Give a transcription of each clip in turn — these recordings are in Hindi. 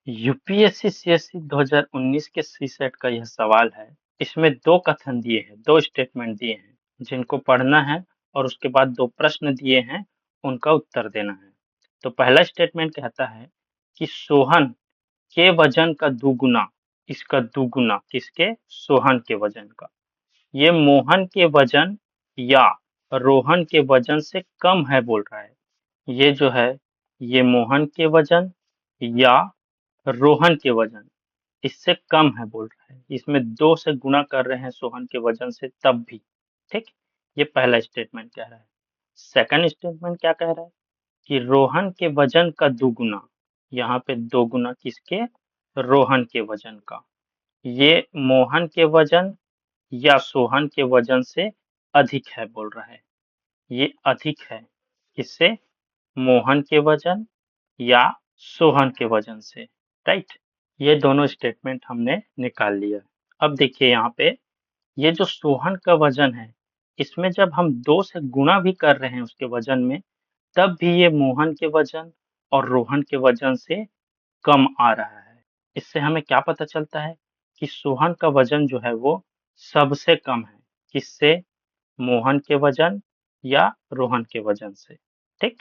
यूपीएससी सीएससी 2019 के सीसेट का यह सवाल है। इसमें दो कथन दिए हैं, दो स्टेटमेंट दिए हैं, जिनको पढ़ना है और उसके बाद दो प्रश्न दिए हैं, उनका उत्तर देना है। तो पहला स्टेटमेंट कहता है कि सोहन के वजन का दुगुना, इसका दुगुना किसके? सोहन के वजन का। ये मोहन के वजन या रोहन के वजन से कम है बोल रहा है। ये जो है, ये मोहन के वजन या रोहन के वजन इससे कम है बोल रहा है। इसमें 2 से गुणा कर रहे हैं सोहन के वजन से तब भी। ठीक? ये पहला स्टेटमेंट कह रहा है। सेकंड स्टेटमेंट क्या कह रहा है कि रोहन के वजन का दुगुना, यहाँ पे 2 गुना किसके? रोहन के वजन का। ये मोहन के वजन या सोहन के वजन से अधिक है बोल रहा है। ये अधिक है किससे? मोहन के वजन या सोहन के वजन से। राइट? ये दोनों स्टेटमेंट हमने निकाल लिया। अब देखिए यहाँ पे, ये जो सोहन का वजन है, इसमें जब हम 2 से गुणा भी कर रहे हैं उसके वजन में, तब भी ये मोहन के वजन और रोहन के वजन से कम आ रहा है। इससे हमें क्या पता चलता है कि सोहन का वजन जो है वो सबसे कम है। किससे? मोहन के वजन या रोहन के वजन से। ठीक?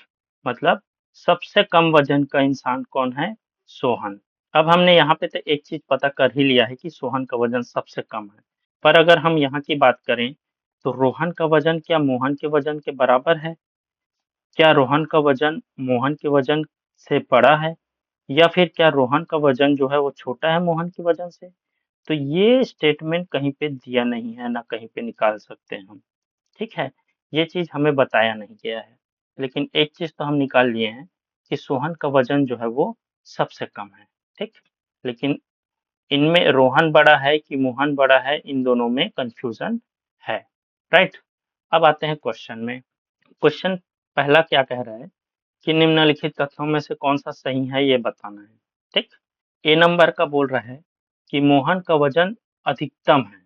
मतलब सबसे कम वजन का इंसान कौन है? सोहन। अब हमने यहाँ पे तो एक चीज पता कर ही लिया है कि सोहन का वजन सबसे कम है। पर अगर हम यहाँ की बात करें तो रोहन का वजन क्या मोहन के वजन के बराबर है? क्या रोहन का वजन मोहन के वजन से बड़ा है? या फिर क्या रोहन का वजन जो है वो छोटा है मोहन के वजन से? तो ये स्टेटमेंट कहीं पे दिया नहीं है, ना कहीं पे निकाल सकते हैं हम। ठीक है? ये चीज़ हमें बताया नहीं गया है। लेकिन एक चीज़ तो हम निकाल लिए हैं कि सोहन का वज़न जो है वो सबसे कम है। ठीक? लेकिन इनमें रोहन बड़ा है कि मोहन बड़ा है, इन दोनों में कन्फ्यूज़न है। राइट? अब आते हैं क्वेश्चन में। क्वेश्चन पहला क्या कह रहा है कि निम्नलिखित तथ्यों में से कौन-सा सही है ये बताना है। ठीक? ए नंबर का बोल रहा है कि मोहन का वज़न अधिकतम है।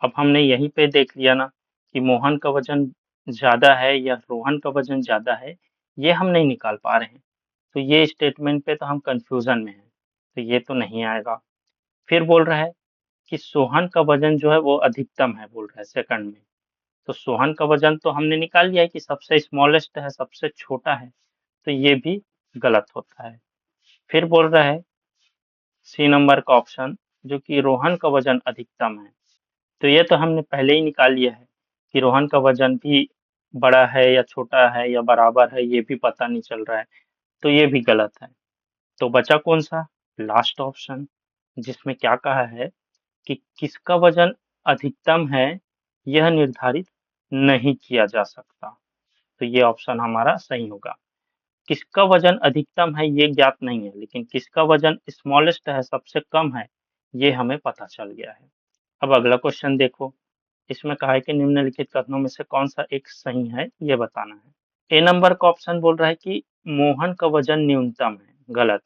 अब हमने यहीं पे देख लिया ना कि मोहन का वज़न ज़्यादा है या रोहन का वज़न ज़्यादा है, ये हम नहीं निकाल पा रहे हैं। तो ये स्टेटमेंट पे तो हम कन्फ्यूज़न में हैं, तो ये तो नहीं आएगा। फिर बोल रहा है कि सोहन का वज़न जो है वो अधिकतम है बोल रहा है सेकंड में। तो सोहन का वज़न तो हमने निकाल लिया है कि सबसे स्मॉलेस्ट है, सबसे छोटा है, तो ये भी गलत होता है। फिर बोल रहा है सी नंबर का ऑप्शन जो कि रोहन का वज़न अधिकतम है। तो ये तो हमने पहले ही निकाल लिया है कि रोहन का वज़न भी बड़ा है या छोटा है या बराबर है, ये भी पता नहीं चल रहा है, तो ये भी गलत है। तो बचा कौन-सा? लास्ट ऑप्शन, जिसमें क्या कहा है कि किसका वज़न अधिकतम है, यह निर्धारित नहीं किया जा सकता। तो ये ऑप्शन हमारा सही होगा। किसका वज़न अधिकतम है ये ज्ञात नहीं है, लेकिन किसका वज़न स्मॉलेस्ट है, सबसे कम है, ये हमें पता चल गया है। अब अगला क्वेश्चन देखो, इसमें कहा है कि निम्नलिखित कथनों में से कौन-सा एक सही है, ये बताना है। ए नंबर का ऑप्शन बोल रहा है कि मोहन का वज़न न्यूनतम है, गलत।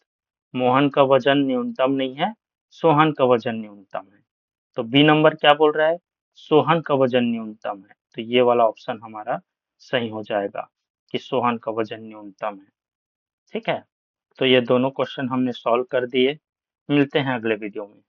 मोहन का वज़न न्यूनतम नहीं है, सोहन का वज़न न्यूनतम है। तो बी नंबर क्या बोल रहा है? सोहन का वज़न न्यूनतम है। तो ये वाला ऑप्शन हमारा सही हो जाएगा कि सोहन का वज़न न्यूनतम है। ठीक है? तो ये दोनों क्वेश्चन हमने सॉल्व कर दिए। मिलते हैं अगले वीडियो में।